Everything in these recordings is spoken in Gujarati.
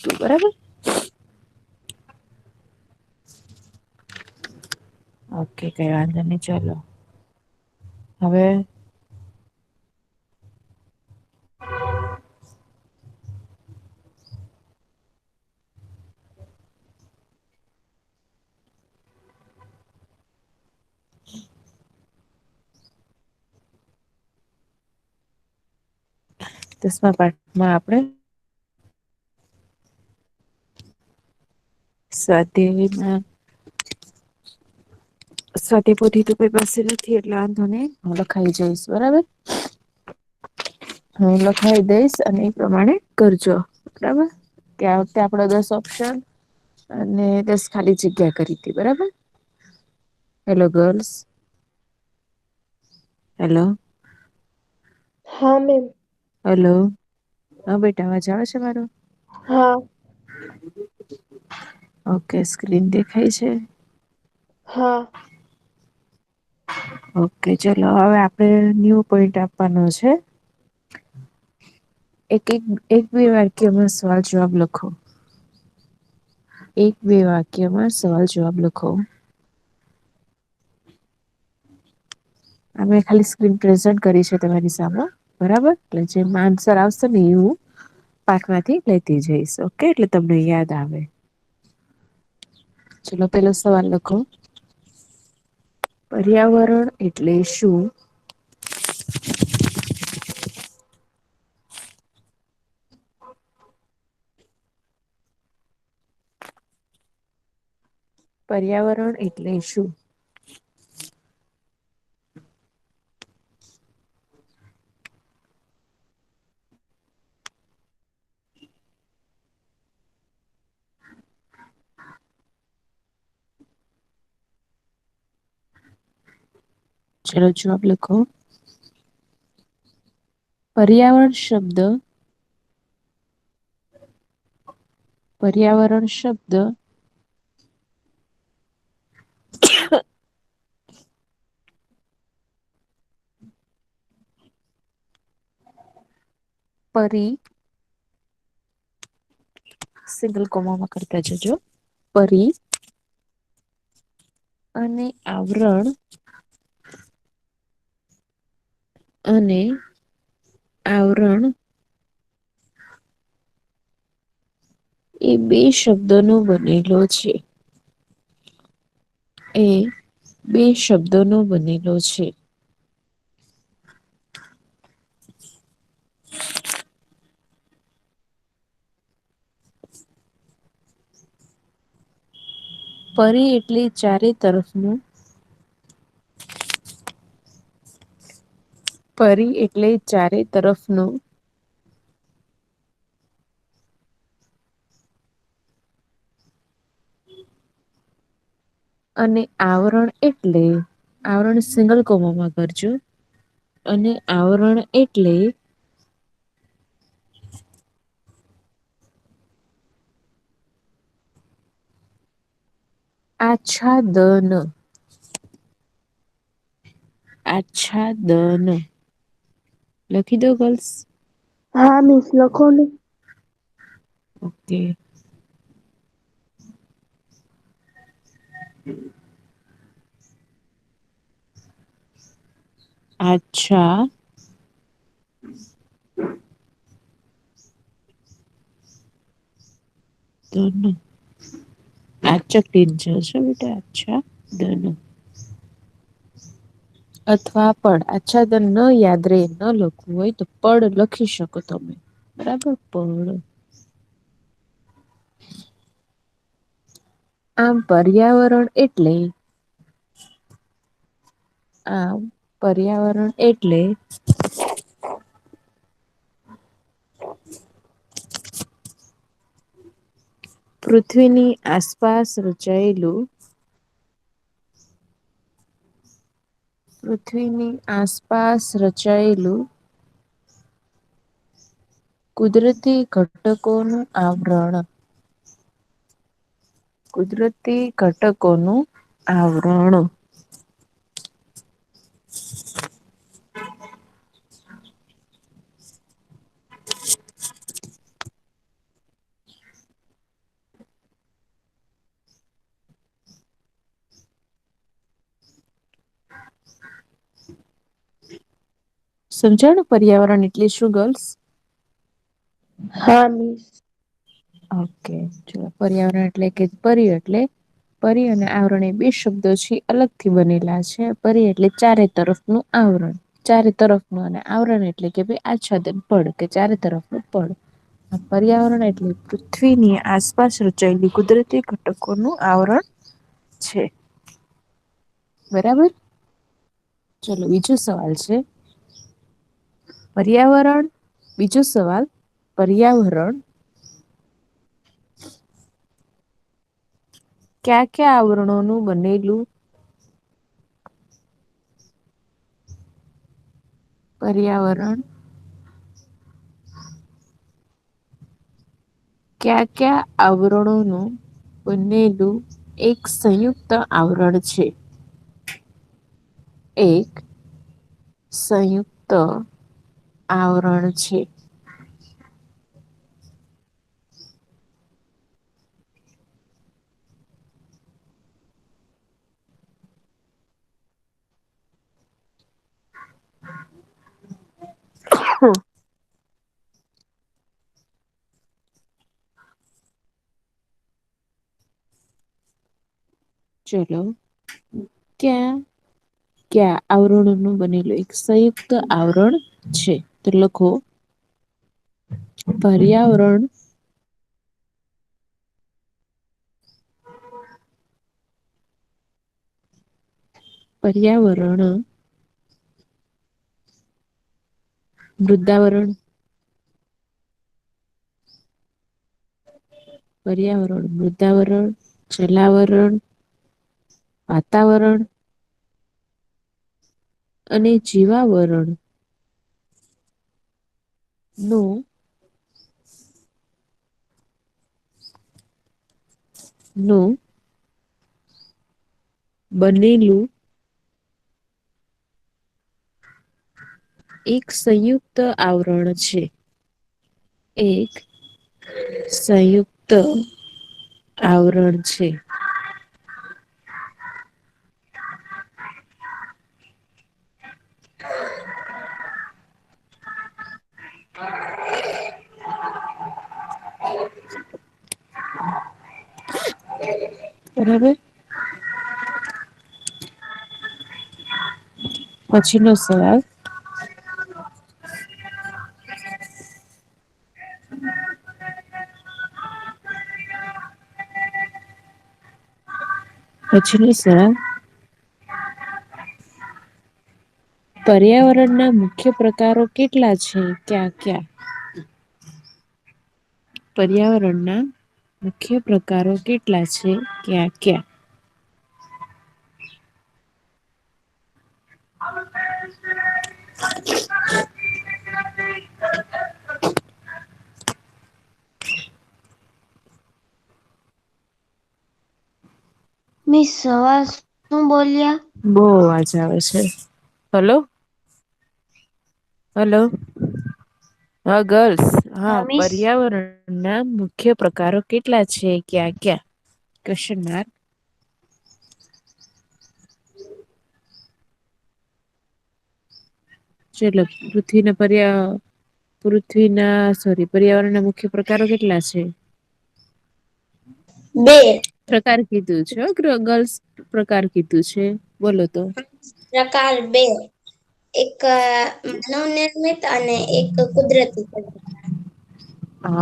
બરાબર. ઓકે કઈ વાંધો નહી ચાલો હવે દસમા પાઠમાં આપણે સ્વાધ્યાયમાં સ્વાધ્યાયપોથી તો કોઈ પાસે નથી એટલે વાંધો નઈ હું લખાઈ જઈશ બરાબર. હું લખાઈ દઈશ અને એ પ્રમાણે કરજો બરાબર. ત્યાં વખતે આપડા 10 ઓપ્શન અને 10 ખાલી જગ્યા કરી હતી બરાબર. Hello girls. હેલો. હા મેમ. હલો હા બેટા અવાજ આવે છે મારો. હા. ઓકે સ્ક્રીન દેખાય છે. હા. ઓકે ચલો હવે આપડે ન્યુ પોઈન્ટ આપવાનો છે. એક બે વાક્યમાં સવાલ જવાબ લખો. એક બે વાક્યમાં સવાલ જવાબ લખો. અમે ખાલી સ્ક્રીન પ્રેઝન્ટ કરી છે તમારી સામે બરાબર એટલે જે આન્સર આવશે ને એવું પાઠમાંથી લેતી જઈશ ઓકે એટલે તમને યાદ આવે. ચલો પેલો સવાલ લખો. પર્યાવરણ એટલે શું? પર્યાવરણ એટલે શું? ચલો જવાબ લખો. પર્યાવરણ શબ્દ પર્યાવરણ શબ્દ પરી સિંગલ કોમામાં કરતા જજો પરી અને આવરણ અને આવરણ એ બે શબ્દોનો બનેલો છે. એ બે શબ્દોનો બનેલો છે. પરી એટલે ચારે તરફનું પરી એટલે ચારે તરફનું અને આવરણ એટલે આવરણ સિંગલ કોમામાં કરજો. અને આવરણ એટલે આચ્છાદન આચ્છાદન લખી દો ગર્લ્સ. હા મિસ લખો ને. ઓકે. અચ્છા બેટા અચ્છાદન અથવા પડ આચ્છાદન ન યાદ રે ન લખવું હોય તો પડ લખી શકો તમે. બરાબર પડ આમ પર્યાવરણ એટલે આમ પર્યાવરણ એટલે પૃથ્વીની આસપાસ રચાયેલું પૃથ્વીની આસપાસ રચાયેલું કુદરતી ઘટકોનું આવરણ કુદરતી ઘટકોનું આવરણ સમજાણું પર્યાવરણ એટલે શું ગર્લ્સ? હા મિસ. ઓકે ચલો પર્યાવરણ એટલે કે એટલે પરી અને આવરણ એ બે શબ્દો છે અલગથી બનેલા છે પરી એટલે ચારે તરફનું આવરણ. ચારે તરફનું અને આવરણ એટલે કે ભાઈ આચ્છાદન પડ કે ચારે તરફનું પડ. પર્યાવરણ એટલે પૃથ્વીની આસપાસ રચાયેલી કુદરતી ઘટકોનું આવરણ છે. બરાબર ચલો બીજો સવાલ છે. પર્યાવરણ બીજો સવાલ પર્યાવરણ ક્યા ક્યા આવરણોનું બનેલું પર્યાવરણ કયા કયા આવરણોનું બનેલું એક સંયુક્ત આવરણ છે? એક સંયુક્ત આવરણ છે. ચલો ક્યાં કયા આવરણોનું બનેલું એક સંયુક્ત આવરણ છે તો લખો પર્યાવરણ પર્યાવરણ વૃદ્દાવરણ પર્યાવરણ મૃદાવરણ જલાવરણ વાતાવરણ અને જીવાવરણ નું નું બનેલું એક સંયુક્ત આવરણ છે. એક સંયુક્ત આવરણ છે. બરાબર પછી નો સવાલ પછીનો સવાલ પર્યાવરણના મુખ્ય પ્રકારો કેટલા છે ક્યાં ક્યાં? પર્યાવરણના મુખ્ય પ્રકારો કેટલા છે ક્યાં ક્યાં? મિસ સવાલ શું બોલ્યા? બહુ અવાજ આવે છે. હલો હલો હા ગર્લ્સ હા પર્યાવરણ ના મુખ્ય પ્રકારો કેટલા છે ક્યાં ક્યાં ક્વેશ્ચન માર્ક ચલો પર્યાવરણના મુખ્ય પ્રકારો કેટલા છે? બે પ્રકાર કીધું છે ગર્લ્સ પ્રકાર કીધું છે બોલો તો પ્રકાર બે એક માનવ નિર્મિત અને એક કુદરતી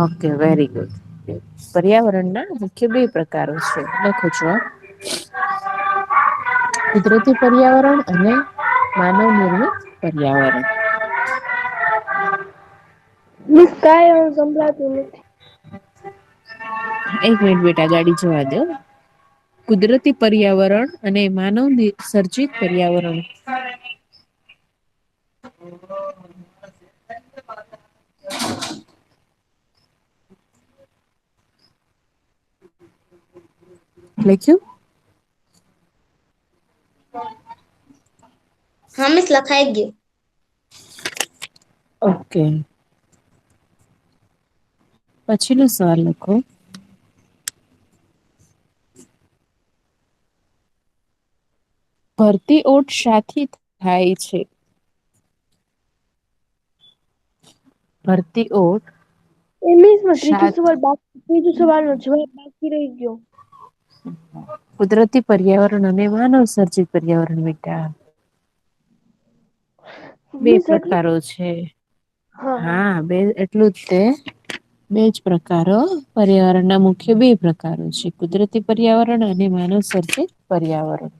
ઓકે વેરી ગુડ પર્યાવરણના મુખ્ય બે પ્રકારો છે લખું છું કુદરતી પર્યાવરણ અને માનવ નિર્મિત પર્યાવરણ મિસ કાંઈ સંભળાતું નથી. એક મિનિટ બેટા ગાડી જવા દો. કુદરતી પર્યાવરણ અને માનવ સર્જિત પર્યાવરણ લખ્યું હા મિસ લખાઈ ગયું. ઓકે પછી નો સવાલ લખો ભરતી ઓટ શાથી થાય છે? ભરતી ઓટ ત્રીજો સવાલ ત્રીજો સવાલ નો જવાબ બાકી રહી ગયો. કુદરતી પર્યાવરણ અને માનવ સર્જિત પર્યાવરણ બેટા. બે મિસ એટલે પ્રકારો છે હા બે એટલું જ તે. બેજ પ્રકારો પર્યાવરણના મુખ્ય બે પ્રકારો છે કુદરતી પર્યાવરણ અને માનવ સર્જિત પર્યાવરણ.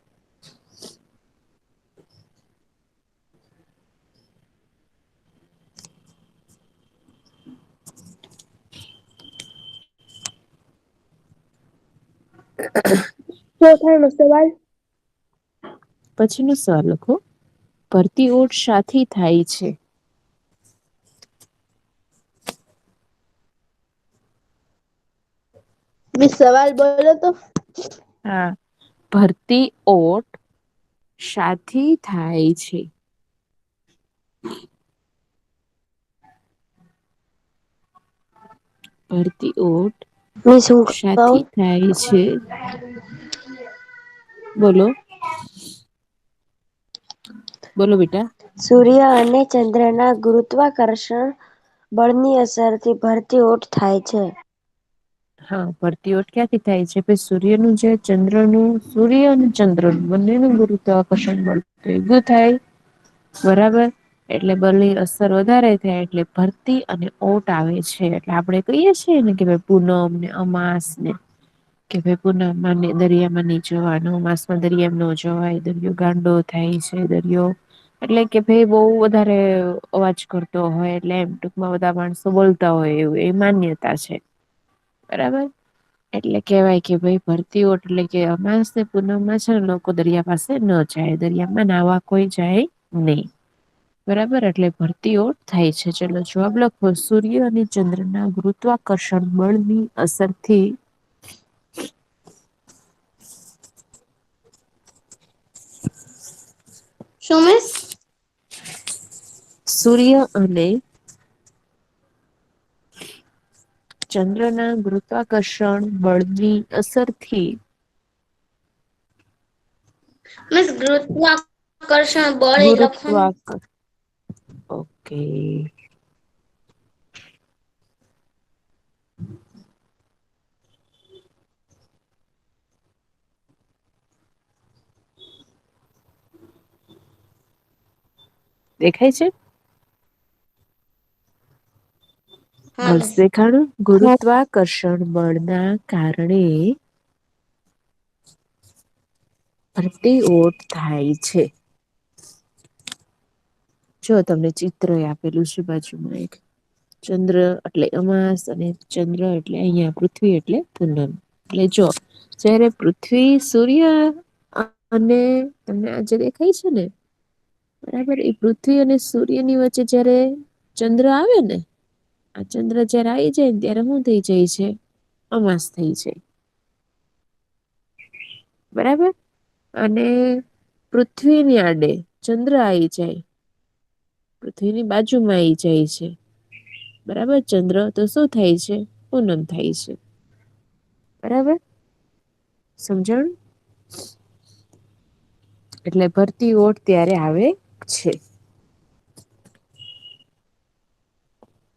ચોથા નો સવાલ. પછી નો સવાલ લખો ભરતી ઓટ શાથી થાય છે. મિસ સવાલ બોલો તો. હા ભરતી ઓટ શાથી થાય છે. ભરતી ઓટ મિસ હું કઉં શાથી થાય છે. બોલો. બોલો બેટા. સૂર્ય અને ચંદ્રના ગુરુત્વાકર્ષણ બળની અસરથી ભરતી ઓટ થાય છે. હા ભરતી ઓટ ક્યાંથી થાય છે ભ સૂર્યનું જે ચંદ્રનું સૂર્ય અને ચંદ્રનું બંનેનું ગુરુત્વાકર્ષણ બળ ભેગું થાય બરાબર. એટલે બલની અસર વધારે થાય એટલે ભરતી અને ઓટ આવે છે એટલે આપડે કહીએ છીએ ને કે ભાઈ પૂનમ ને અમાસ ને કે ભાઈ પૂનમમાં દરિયામાં નહી જવાનું અમાસમાં દરિયામાં ન જવાય દરિયો ગાંડો થાય છે દરિયો એટલે કે ભાઈ બહુ વધારે અવાજ કરતો હોય એટલે એમ ટૂંકમાં બધા માણસો બોલતા હોય એવું એ માન્યતા છે. બરાબર. એટલે કેવાય કે ભાઈ ભરતી ઓટ એટલે કે અમાસ ને પૂનમમાં છે ને લોકો દરિયા પાસે ન જાય દરિયામાં નાવા કોઈ જાય નહી. બરાબર એટલે ભરતી ઓટ થાય છે ચલો જવાબ લખો સૂર્ય અને ચંદ્ર ના ગુરુત્વાકર્ષણ બળની અસરથી શું મિસ? સૂર્ય અને ચંદ્રના ગુરુત્વાકર્ષણ બળની અસરથી મિસ ગુરુત્વાકર્ષણ બળ એ લખવાનું ગુરુત્વાકર ઓકે. દેખાય છે? હા બસ મિસ દેખાણું ગુરુત્વાકર્ષણ બળના કારણે ભરતી ઓટ થાય છે. જો તમને ચિત્ર આપેલું છે બાજુમાં એક ચંદ્ર એટલે અમાસ અને ચંદ્ર એટલે અહિયાં પૃથ્વી એટલે પૂનમ. એટલે જો જયારે પૃથ્વી સૂર્ય અને તમને આજે દેખાય છે ને બરાબર એ પૃથ્વી અને સૂર્યની વચ્ચે જયારે ચંદ્ર આવે ને આ ચંદ્ર જયારે આવી જાય ને ત્યારે શું થઇ જાય છે અમાસ થઇ જાય. બરાબર અને પૃથ્વીની આડે ચંદ્ર આઈ જાય પૃથ્વીની બાજુમાં આઈ જાય છે. બરાબર ચંદ્ર તો શું થાય છે પૂનમ થાય છે. બરાબર સમજાણું? એટલે ભરતી ઓટ ત્યારે આવે છે.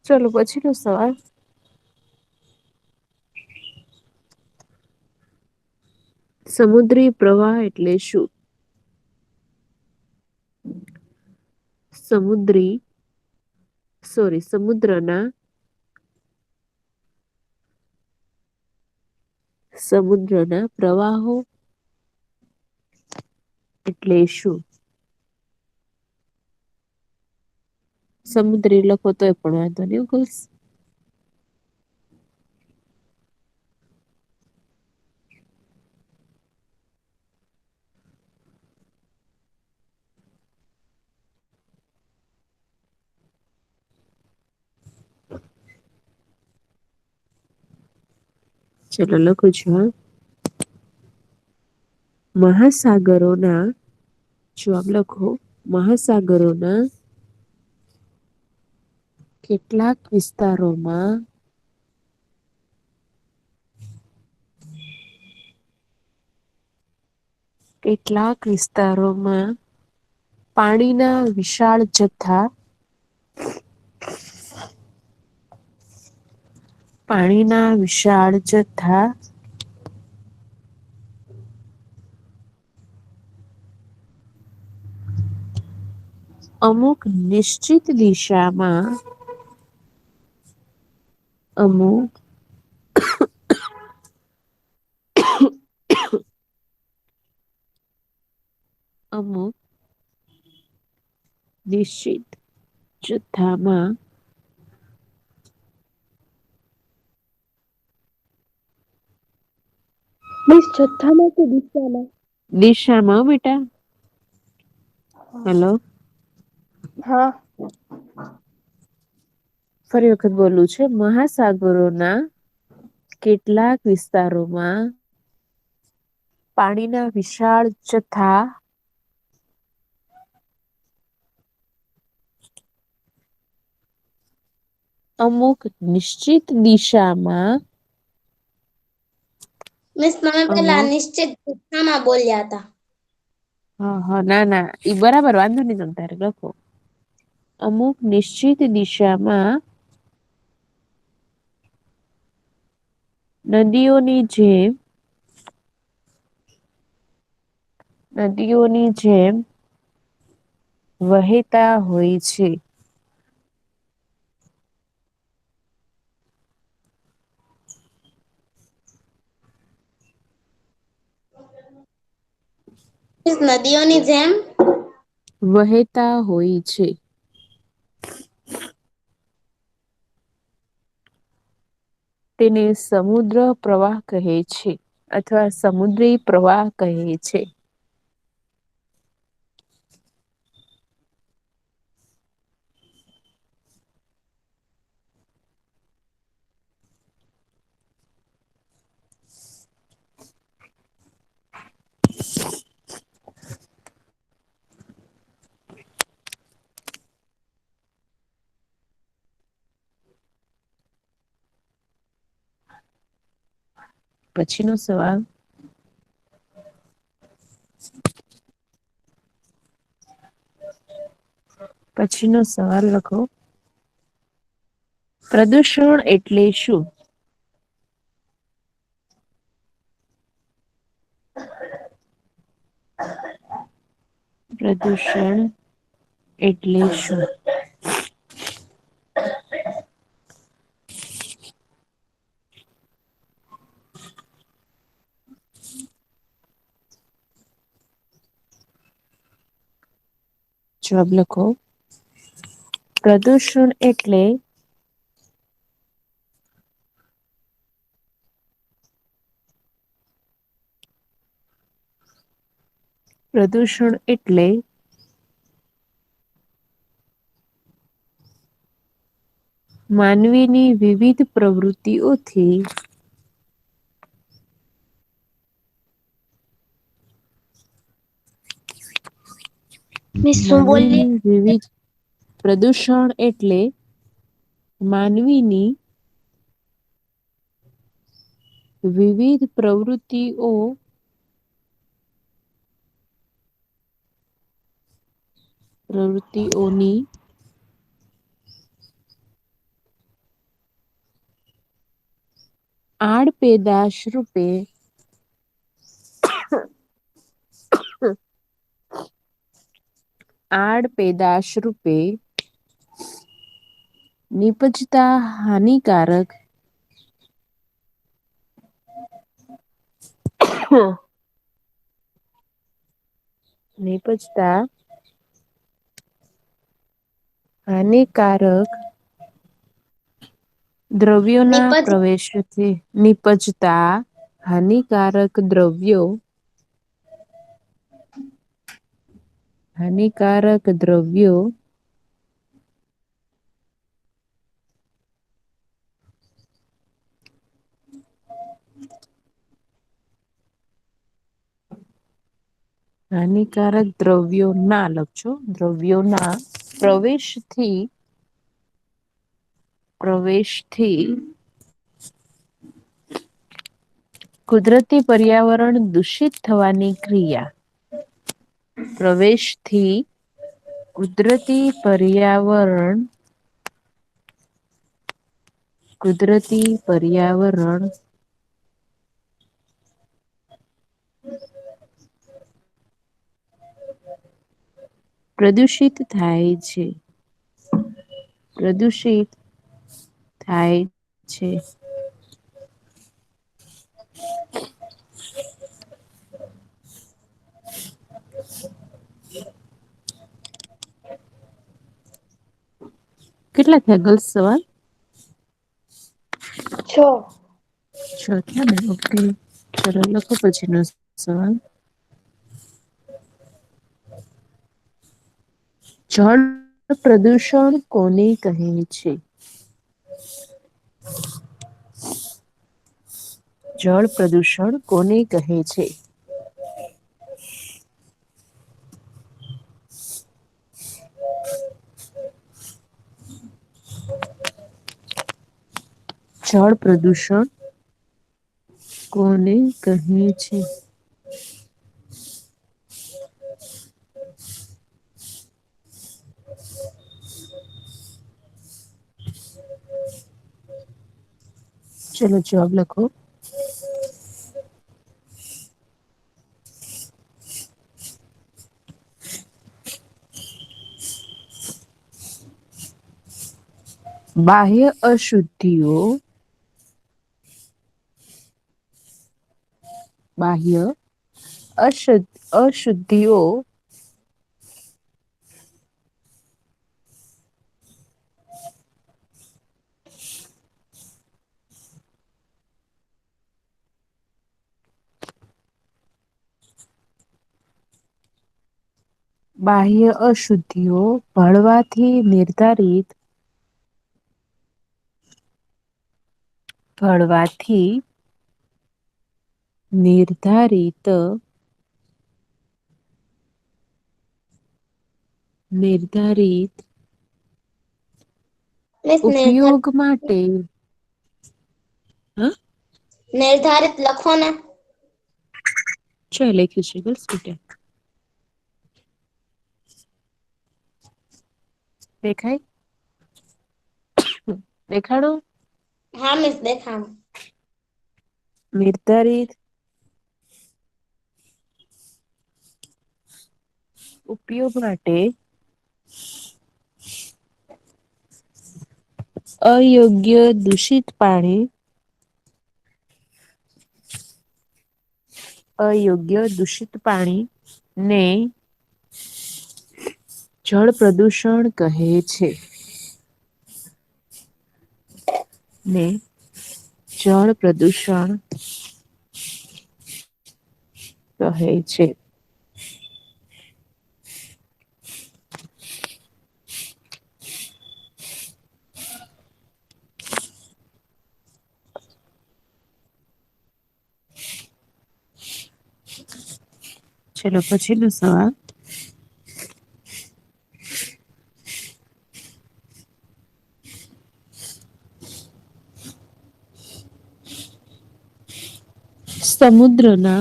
ચલો પછી નો સવાલ સમુદ્રી પ્રવાહ એટલે શું? સમુદ્રના સમુદ્રના પ્રવાહો એટલે શું? સમુદ્રી લખો તોય પણ વાંધો નહી બસ ચલો લખું છું હા. મહાસાગરોના જવાબ લખો મહાસાગરોના કેટલાક વિસ્તારોમાં કેટલાક વિસ્તારોમાં પાણીના વિશાળ જથ્થા પાણીના વિશાળ જથ્થા અમુક નિશ્ચિત દિશામાં અમુક અમુક નિશ્ચિત જથ્થામાં મિસ જથ્થામાં કે દિશામાં? દિશામાં બેટા. હેલો. હા. ફરી વખત બોલું છે મહાસાગરોના કેટલાક વિસ્તારોમાં પાણીના વિશાળ જથ્થા અમુક નિશ્ચિત દિશામાં મિસ તમે પેલા અમુક નિશ્ચિત જથ્થામાં બોલ્યા હતા. હા ના ના ઈ બરાબર વાંધો નહી તમ તારે લખો. અમુક નિશ્ચિત દિશામાં નદીઓની જેમ નદીઓની જેમ વહેતા હોય છે. મિસ નદીઓની જેમ વહેતા હોય છે. તેને સમુદ્ર પ્રવાહ કહે છે અથવા સમુદ્રી પ્રવાહ કહે છે. પછીનો સવાલ પછીનો સવાલ લખો. પ્રદૂષણ એટલે શું? પ્રદૂષણ એટલે શું? જવાબ લખો. પ્રદૂષણ એટલે પ્રદૂષણ એટલે માનવીની વિવિધ પ્રવૃત્તિઓથી મિસ શું બોલી? માનવીની વિવિધ પ્રદૂષણ એટલે માનવીની વિવિધ પ્રવૃત્તિઓ પ્રવૃત્તિઓની આડપેદાશ રૂપે આડપેદાશ રૂપે નીપજતા હાનિકારક નીપજતા હાનિકારક દ્રવ્યોના નિપજ પ્રવેશથી નીપજતા હાનિકારક દ્રવ્યો હાનિકારક દ્રવ્યો હાનિકારક દ્રવ્યો ના લખજો દ્રવ્યોના પ્રવેશથી કુદરતી પર્યાવરણ દૂષિત થવાની ક્રિયા પ્રવેશથી કુદરતી પર્યાવરણ કુદરતી પર્યાવરણ પ્રદૂષિત થાય છે. પ્રદૂષિત થાય છે. કેટલા થયા ગર્લ્સ સવાલ? 6. છ થયા ને ઓકે ચલો લખો પછીનો સવાલ. જળ પ્રદૂષણ કોને કહે છે? જળ પ્રદૂષણ કોને કહે છે? જળ પ્રદૂષણ કોને કહે છે? ચલો જવાબ લખો. બાહ્ય અશુદ્ધિઓ બાહ્ય અશુદ્ધિઓ બાહ્ય અશુદ્ધિઓ ભળવાથી નિર્ધારિત મિસ ઉપયોગ માટે નિર્ધારિત લખો ને. છે લખ્યું છે બસ બેટા. દેખાય? દેખાડું? હા મિસ દેખાણું. નિર્ધારિત ઉપયોગ માટે અયોગ્ય દૂષિત પાણી ને જળ પ્રદૂષણ કહે છે. ને જળ પ્રદૂષણ કહે છે. ચલો પછીનો સવાલ. સમુદ્રના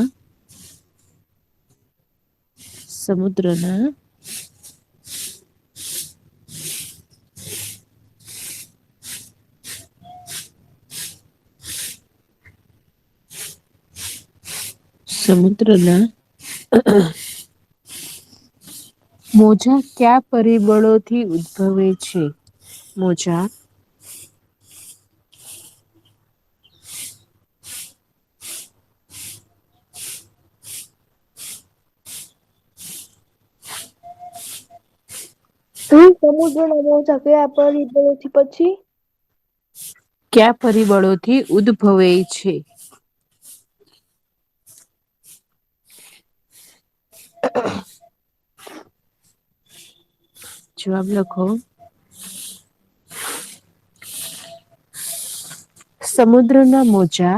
મોજા કયા પરિબળોથી ઉદ્ભવે છે? મોજા સમુદ્રના મોજા કયા પરિબળોથી પછી કયા પરિબળોથી ઉદ્ભવે છે? જવાબ લખો. સમુદ્રના મોજા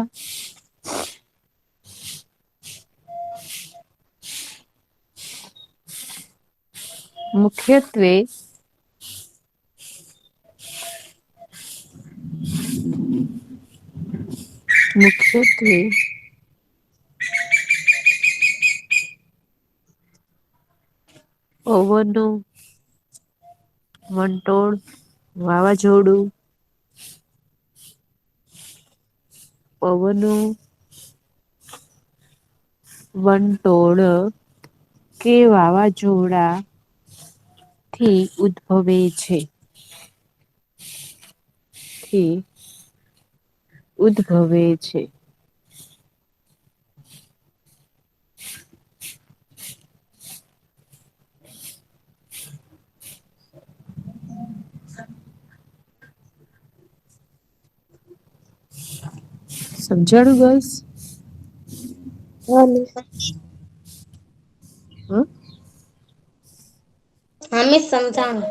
મુખ્યત્વે પવનો, વંટોળ, વાવાઝોડું પવનો વંટોળ કે વાવાઝોડા થી ઉદ્ભવે છે. થી ઉદ્ભવે છે. સમજાણું બસ? હા મિસ. હ હા મિસ સમજાણું.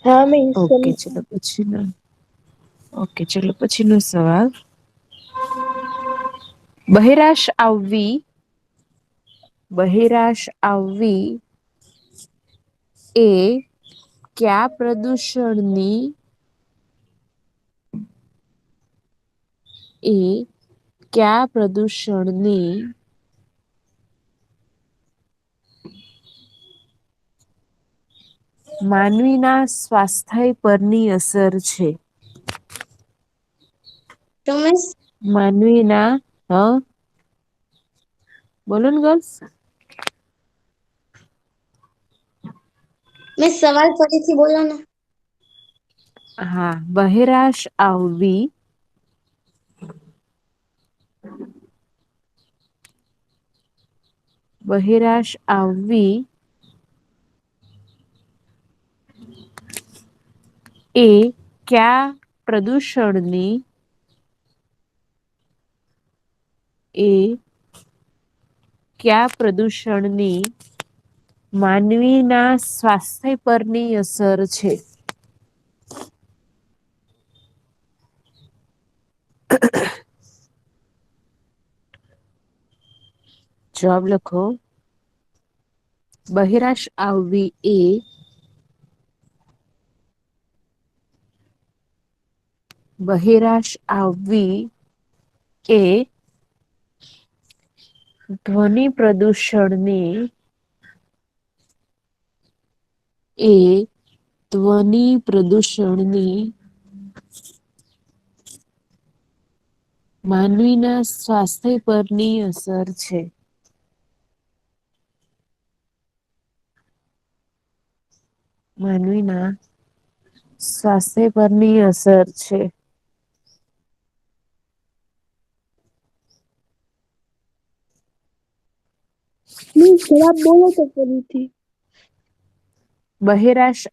હા મિસ ઓકે ચલો પછી ઓકે ચલો પછી નો સવાલ. બહેરાશ આવવી એ કયા પ્રદૂષણની એ કયા પ્રદૂષણની માનવીના સ્વાસ્થ્ય પરની અસર છે? શું મિસ? માનવીના બોલો ને ગર્લ્સ. મિસ સવાલ ફરીથી બોલો ને. હા બહેરાશ આવવી બહેરાશ આવવી એ કયા પ્રદૂષણની એ કયા પ્રદૂષણની માનવીના સ્વાસ્થ્ય પરની અસર છે? જવાબ લખો. બહેરાશ આવવી એ બહેરાશ આવવી એ ધ્વનિ પ્રદૂષણની એ ધ્વનિ પ્રદૂષણની માનવીના સ્વાસ્થ્ય પરની અસર છે. માનવીના સ્વાસ્થ્ય પરની અસર છે. મિસ જવાબ બોલો તો ફરીથી. બહેરાશ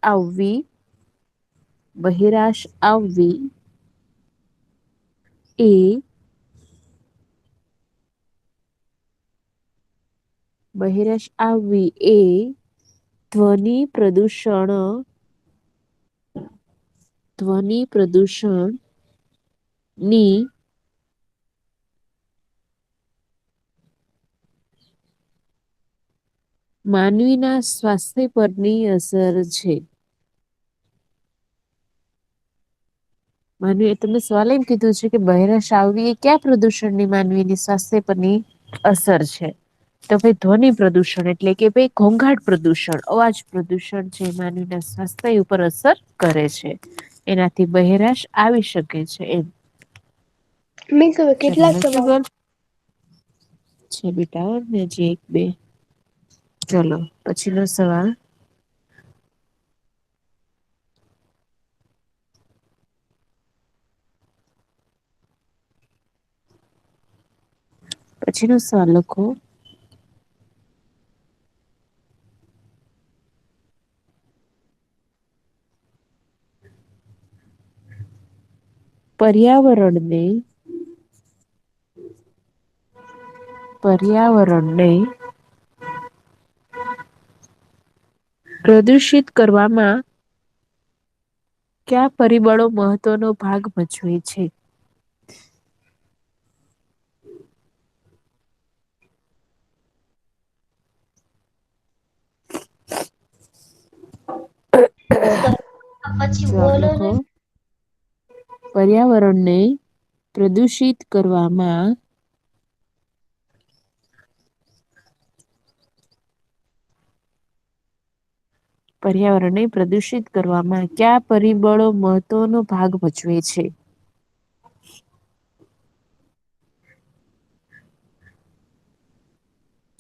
આવવી એ બહેરાશ આવવી એ ધ્વનિ પ્રદૂષણ ની માનવીના સ્વાસ્થ્ય પરની અસર છે. માનવી એ તમને સવાલ એમ કીધું છે કે બહેરાશ આવવી એ ક્યા પ્રદૂષણની માનવીની સ્વાસ્થ્ય પરની અસર છે. તો ભાઈ ધ્વનિ પ્રદૂષણ એટલે કે ભાઈ ઘોંઘાટ પ્રદૂષણ, અવાજ પ્રદૂષણ જે માનવીના સ્વાસ્થ્ય ઉપર અસર કરે છે. એનાથી બહેરાશ આવી શકે છે એમ. મિસ હવે કેટલા સવાલ છે બેટા ને હજી 1 2 ચલો પછી નો સવાલ. પછી નો સવાલ લખો. પર્યાવરણને પ્રદુષિત કરવામાં કયા પરિબળો મહત્વનો ભાગ ભજવે છે? પછી જવાબ બોલો લખો. ને. પર્યાવરણને પ્રદુષિત કરવામાં પર્યાવરણને પ્રદુષિત કરવામાં કયા પરિબળો મહત્વનો ભાગ ભજવે છે?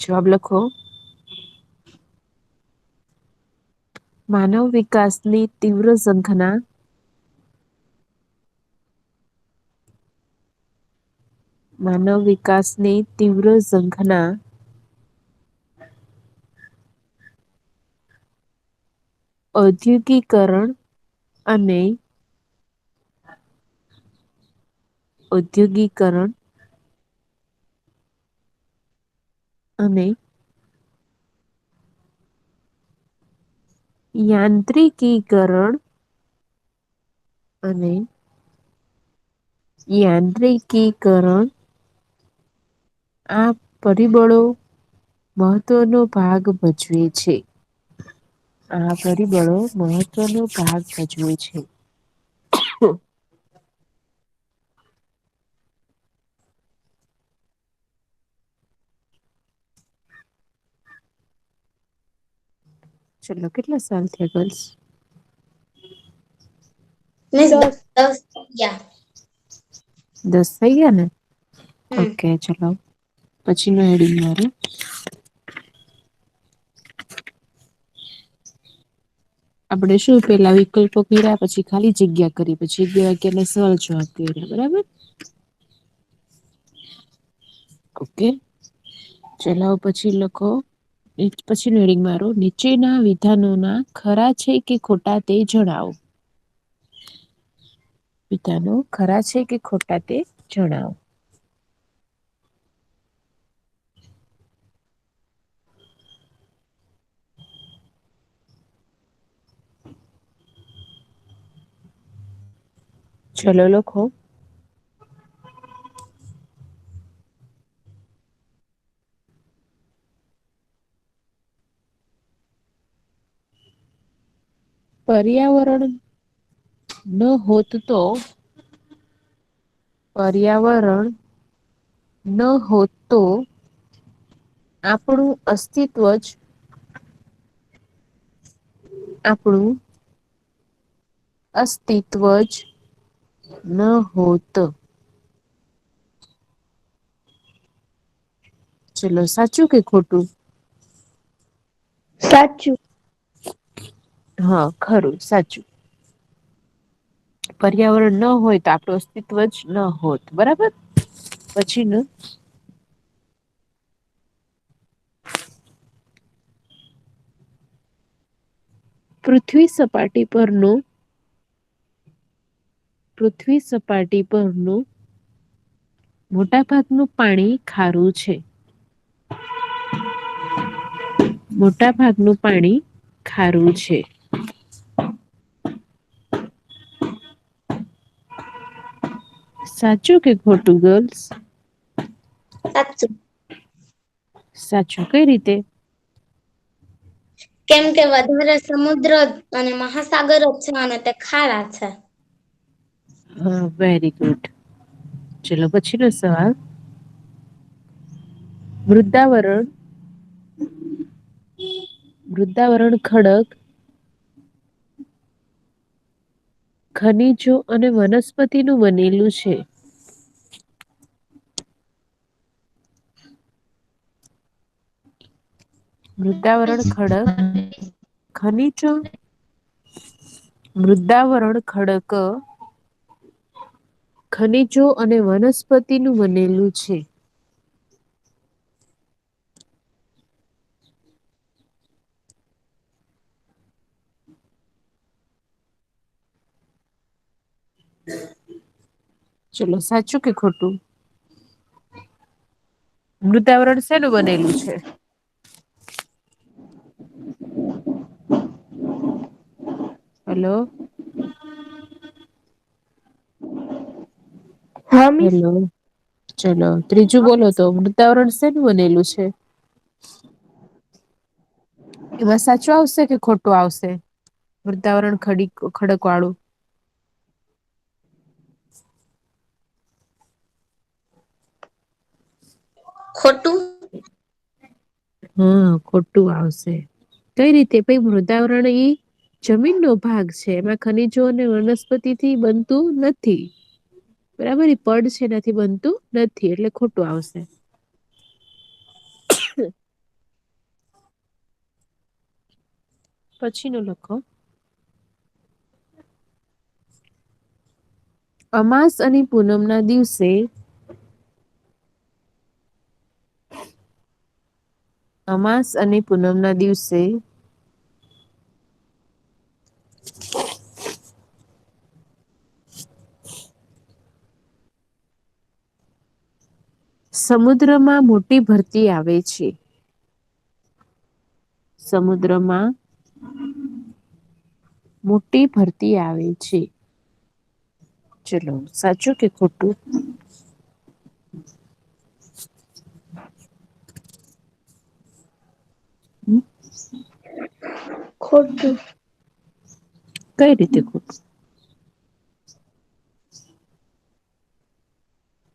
જવાબ લખો. માનવ વિકાસની તીવ્ર ઝંખના માનવ વિકાસની તીવ્ર ઝંખના ઔદ્યોગિકરણ અને ઔદ્યોગિકરણ અને યાંત્રિકીકરણ અને યાંત્રિકીકરણ આ પરિબળો મહત્વનો ભાગ ભજવે છે. આ પરિબળો મહત્વનો ભાગ ભજવે છે. ચલો કેટલા સાલ થયા ગર્લ્સ? મિસ 10. 10 ગયા. 10 થઈ ગયા ને? હમ ઓકે ચલો પછી નું હેડિંગ મારું. આપણે શું પેલા વિકલ્પો કર્યા પછી ખાલી જગ્યા કરી પછી 2 વાક્યના સવાલ જવાબ કર્યા બરાબર. ઓકે ચલાવ પછી લખો. પછી નું હેડિંગ મારો નીચેના વિધાનોના ખરા છે કે ખોટા તે જણાવો. વિધાનો ખરા છે કે ખોટા તે જણાવો. ચલો લખો. પર્યાવરણ ન હોત તો પર્યાવરણ ન હોત તો આપણું અસ્તિત્વ જ આપણું અસ્તિત્વ જ ન હોત. ચલો સાચું કે ખોટું? સાચું. હા ખરું સાચું. પર્યાવરણ ન હોય તો આપણું અસ્તિત્વ જ ન હોત બરાબર. પછીનું પૃથ્વી સપાટી પરનું મોટા ભાગનું પાણી ખારું છે. મોટા ભાગનું પાણી ખારું છે. સાચું કે ખોટું ગર્લ્સ? સાચું. સાચું કઈ રીતે? કેમ કે વધારે સમુદ્ર અને મહાસાગર જ છે અને તે ખારા છે. હા વેરી ગુડ. ચલો પછી નો સવાલ. વૃદ્ધાવરણ ખડક ખનીજો અને વનસ્પતિનું બનેલું છે. મૃદાવરણ ખડક ખનીજો મૃદાવરણ ખડક ખનીજો અને વનસ્પતિનું બનેલું છે. ચલો સાચું કે ખોટું? મૃદાવરણ શેનું બનેલું છે? હલો. હા મિસ. હેલો ચલો ત્રીજું બોલો તો મૃદાવરણ શેનું બનેલું છે? એમાં સાચું આવશે કે ખોટું આવશે? વૃદાવરણ ખડક વાળું. ખોટું. હા ખોટું આવશે. કઈ રીતે? મૃદાવરણ ઈ જમીનનો ભાગ છે એમાં ખનીજો અને વનસ્પતિથી બનતું નથી. બરાબર પડ છે એનાથી બનતું નથી એટલે ખોટું આવશે. પછીનું લખો. અમાસ અને પૂનમના દિવસે અમાસ અને પૂનમના દિવસે સમુદ્રમાં મોટી ભરતી આવે છે. સમુદ્રમાં મોટી ભરતી આવે છે. ચલો સાચું કે ખોટું? હમ. ખોટું. કઈ રીતે ખોટું?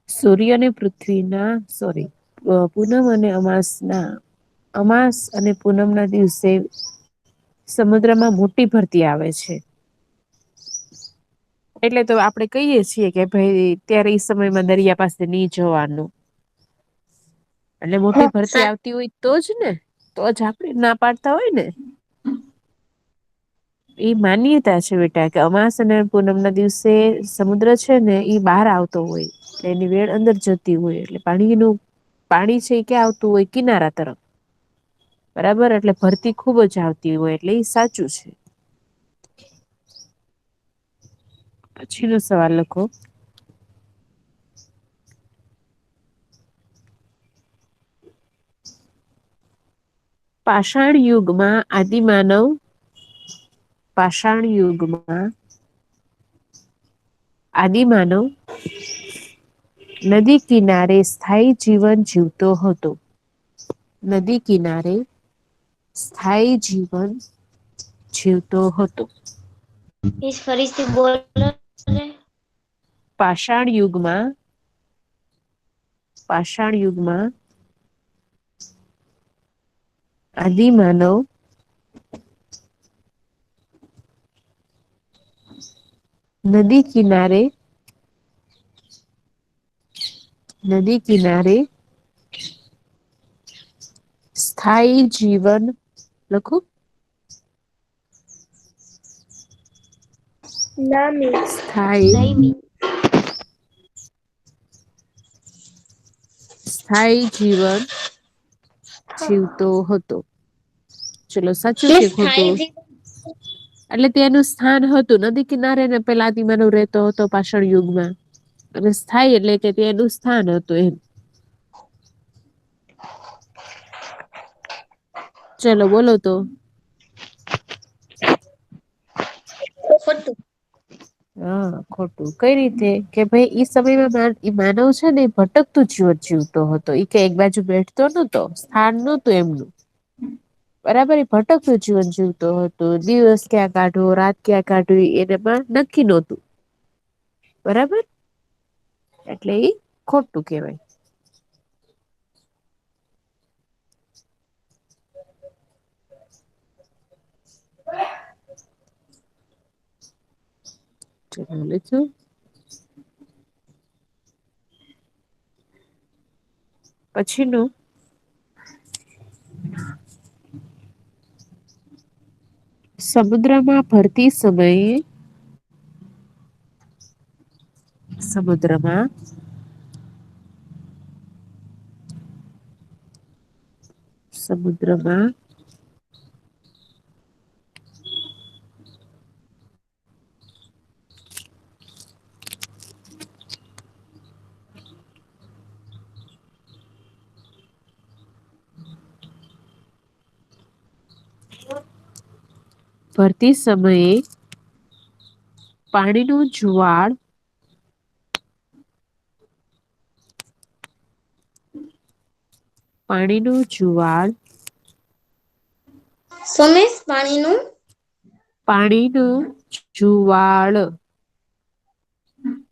સૂર્ય અને પૃથ્વીના પૂનમ અને અમાસ અને પૂનમ ના દિવસે સમુદ્રમાં મોટી ભરતી આવે છે. એટલે તો આપડે કહીએ છીએ કે ભાઈ ત્યારે એ સમયમાં દરિયા પાસે નહી જવાનું. એટલે મોટી ભરતી આવતી હોય તો જ ને, તો જ આપડે ના પાડતા હોય ને. એ માન્યતા છે બેટા કે અમાસ અને પૂનમ ના દિવસે સમુદ્ર છે ને ઈ બહાર આવતો હોય. એની વેળ અંદર જતી હોય એટલે પાણી છે ક્યાં આવતું હોય કિનારા તરફ. બરાબર એટલે ભરતી ખુબ જ આવતી હોય એટલે એ સાચું છે. પછીનો સવાલ લખો. પાષાણ યુગમાં આદિમાનવ નદી કિનારે સ્થાયી જીવન જીવતો હતો. નદી કિનારે સ્થાયી જીવન જીવતો હતો. ફરીથી બોલ. પાષાણ યુગમાં આદિમાનવ નદી કિનારે સ્થાયી જીવન લખું. ના મી. સ્થાયી જીવન જીવતો હતો. ચલો સાચું કે ખોટું? એટલે તેનું સ્થાન હતું નદી કિનારે ને પેલા આદિમાનવ રહેતો હતો પાષાણ યુગમાં. અને સ્થાયી એટલે કે તે એનું સ્થાન હતું એમ. ચલો બોલો તો. ખોટું. હા ખોટું. કઈ રીતે? કે ભાઈ ઈ સમયમાં માનવ છે ને ભટકતું જીવન જીવતો હતો. કે એક બાજુ બેઠતો નતો, સ્થાન નતું એમનું. બરાબર એ ભટકતું જીવન જીવતો હતો. દિવસ ક્યાં કાઢવો, રાત ક્યાં કાઢવી એનામાં નક્કી નહોતું. બરાબર એટલે ઈ ખોટું કેવાય. પછીનું સમુદ્રમાં ભરતી સમયે સમુદ્રમાં ભરતી સમયે પાણીનું જુવાળ પાણીનું જુવાળ પાણીનું જુવાળ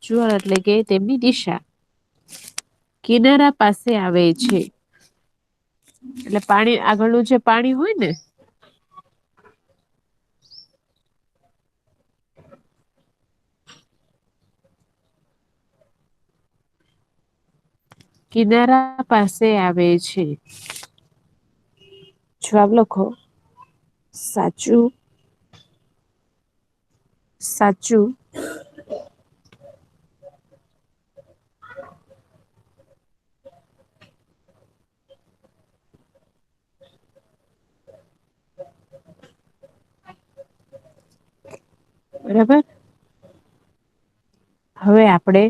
જુવાળ એટલે કે તેમની દિશા કિનારા પાસે આવે છે. એટલે પાણી આગળનું જે પાણી હોય ને કિનારા પાસે આવે છે. જવાબ લખો સાચું સાચું. બરાબર. હવે આપણે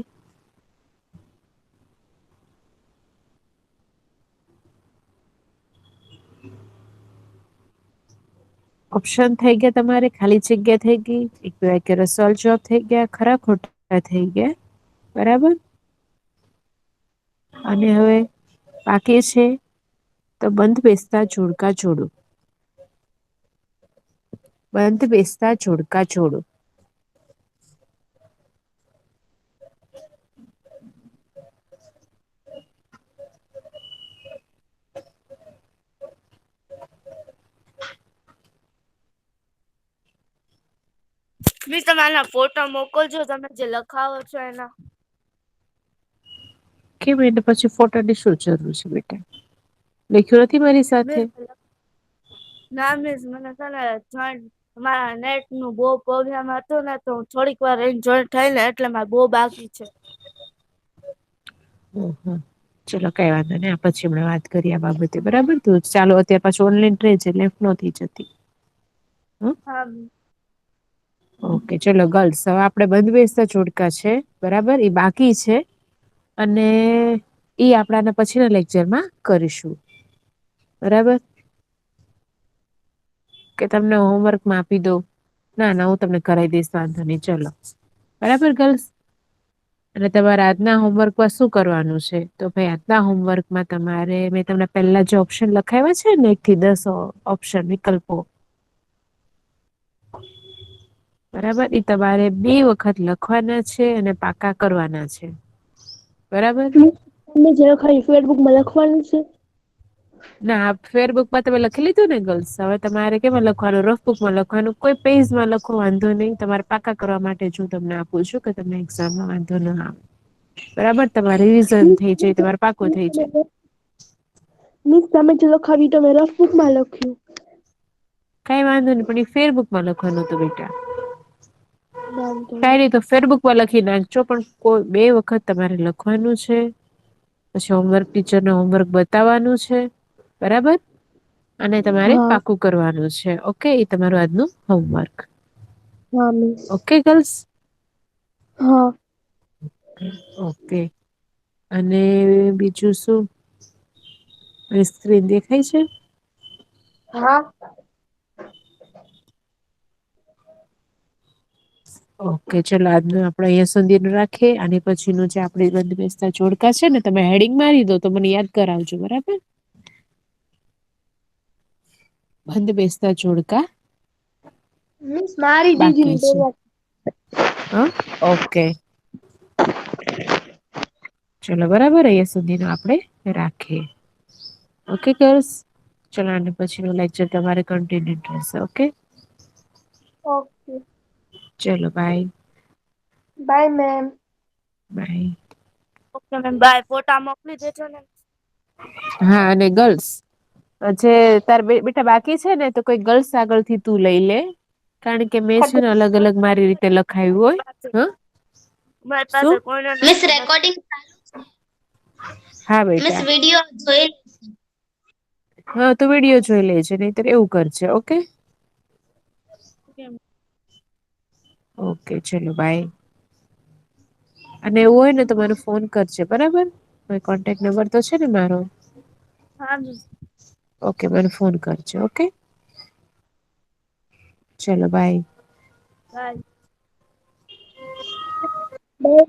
ઓપ્શન થઈ ગયા, તમારે ખાલી જગ્યા થઈ ગઈ, એક કે રસોલ જોબ થઈ ગયા, ખરા ખોટા થઈ ગયા. બરાબર. અને હવે બાકી છે તો બંધ બેસતા જોડકા જોડો. બંધ બેસતા જોડકા જોડો. બી તમારા ફોટો મોકલજો, તમે જે લખાવો છો એના. કેમ એને પછી ફોટાની શું જરૂર છે બેટા? લખ્યું નથી મારી સાથે? ના મિસ, મને છે ને મારા નેટ નું બહુ પ્રોબ્લેમ હતું ને, તો થોડીક વાર રહીને જોઈન્ટ થાય ને, એટલે મારે બહુ બાકી છે. ચલો કઈ વાંધો નઈ, પછી હમણાં વાત કરીએ આ બાબતે. બરાબર. તો ચાલો અત્યારે પાછું ઓનલાઈન રહે છે, લેફ્ટ ન થઈ જતી. હા. ઓકે ચલો ગર્લ્સ, હવે આપણે બંધ બેસતા જોડકા છે બરાબર, એ બાકી છે. અને ઈ આપણાને પછીના લેક્ચરમાં કરીશું. બરાબર. કે તમને હોમવર્કમાં આપી દઉં? ના હું તમને કરાવી દઈશ, વાંધો નહી. ચલો બરાબર ગર્લ્સ. અને તમારે આજના હોમવર્કમાં શું કરવાનું છે? તો ભાઈ આજના હોમવર્કમાં તમારે મેં તમને પહેલા જે ઓપ્શન લખાવ્યા છે ને, 1 થી 10 ઓપ્શન વિકલ્પો, બરાબર, એ તમારે 2 વખત લખવાના છે અને પાકા કરવાના છે. બરાબર. તમે જે ખાલી ફેસબુકમાં લખવાનું છે. ના, ફેરબુકમાં તમે લખી લીધું ને ગર્લ્સ. હવે તમારે કેમાં લખવાનું? રફબુકમાં લખવાનું. કોઈ પેજમાં લખો, વાંધો નહીં. તમારે પાકા કરવા માટે જો તમને આપું છું કે તમને એક્ઝામમાં વાંધો ન આવે. બરાબર. તમારે રિવિઝન થઈ જાય, તમારે પાકું થઈ જાય. મિસ તમે જે લખાવ્યું ઈ તો મેં રફબુકમાં લખ્યું. કઈ વાંધો નહી, પણ એ ફેરબુકમાં લખવાનું હતું બેટા. વાંધો કઈ નઈ, તો ફેરબુકમાં લખી નાખજો, પણ 2 વખત તમારે લખવાનું છે. પછી હોમવર્ક ટીચરને હોમવર્ક બતાવવાનું છે. બરાબર. અને તમારે હા પાકું કરવાનું છે. ઓકે, એ તમારું આજનું હોમવર્ક. હા મિસ. Okay girls. હા. ઓકે. અને બીજું શું? સ્ક્રીન દેખાય છે? હા. ઓકે ચલો, આજનું આપડે અહીંયા સુધી રાખીએ. અને પછીનું જે આપણે બંધ બેસતા જોડકા છે ને, તમે હેડિંગ મારી દો તો મને યાદ કરાવજો. બરાબર. બંધ બેસતા જોડકા મિસ મારી દીદી બાકી ને છે. પેલા. ઓકે. ચલો બરાબર, અહીંયા સુધીનું આપણે રાખીએ. Okay girls. ચલો આને પછીનું લેક્ચર તમારે કન્ટિન્યુ રહેશે. ઓકે. ઓકે. ચલો bye. Bye ma'am. Bye. Okay ma'am bye. ફોટા મોકલી દેજો ને. હા, અને ગર્લ્સ જે તાર બેટા બાકી છે ને, તો કોઈ ગર્લ્સ આગળથી તું લઈ લે. કારણ કે મેં છે ને અલગ અલગ મારી રીતે લખાયું હોય. મારી પાસે શું કોઈને મિસ રેકોર્ડિંગ હા મિસ બેટા. વિડિયો જોઈ. હા, તો વિડીયો જોઈ લેજે, નહીતર એવું કરજે. ઓકે. કેમ? ઓકે ચલો બાય. અને એવું હોય ને તો મને ફોન કરજે. બરાબર. કોન્ટેક્ટ નંબર તો છે ને મારો? હા મિસ. ઓકે, મને ફોન કરજો. ઓકે. ચલો બાય. બાય. બાય.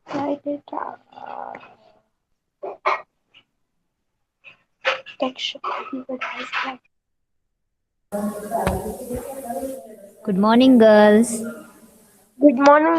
બાય બેટા. Good morning, girls. Good morning.